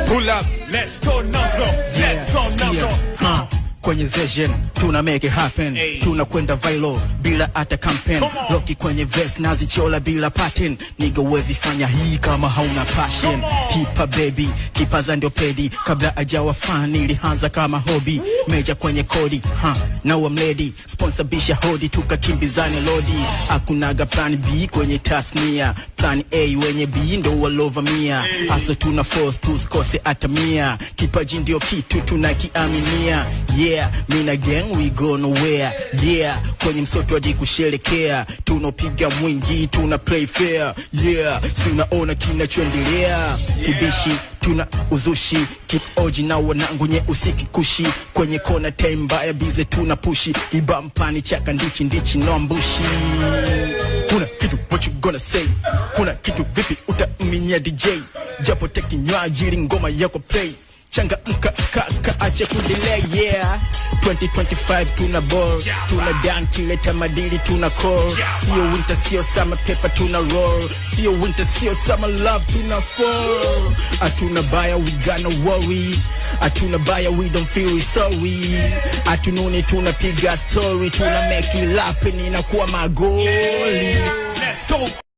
Pull up, let's go Nazo, let's go Nazo. Kwenye session tuna make it happen, tuna kwenda viral bila hata campaign. Rocky kwenye verse nazichola bila pattern. Nigga wezi fanya hii kama hauna passion. Hip hop baby, kipaza ndio pedi. Kabla ajawa fan nilianza kama hobby. Meja kwenye kodi, now I'm ready. Sponsor bisha hodi tukakimbizane lodi. Hakunaga plan B kwenye tasnia. Plan A wenye B ndo walovamia. Asa tuna force tusikose hata mia. Kipaji ndio kitu tunakiaminia. Yeah, mina gang we go nowhere. Yeah, kwenye msoto hadi kusherekea. Tunopiga mwingi, tuna play fair. Yeah, sinaona kinachoendelea. Kibishi, tuna uzushi. Keep oji na wanangu nye usiki kushi. Kwenye kona time mbaya bize tuna pushi. Kibampani chaka ndichi no ambushi. Kuna kitu what you gonna say? Kuna kitu vipi utaminia DJ? Japo teki nyajiri ngoma yako play. Changa kaka ache kudelay. Yeah, 2025 tuna ball, tuna dunk leta madili tuna call. Sio winter sio summer paper tuna roll. Sio winter sio summer love tuna fall. Atuna baya we gonna worry. Atuna baya we don't feel sorry. Atunune tuna piga story. Tuna make it laugh inakuwa magoli. Let's go.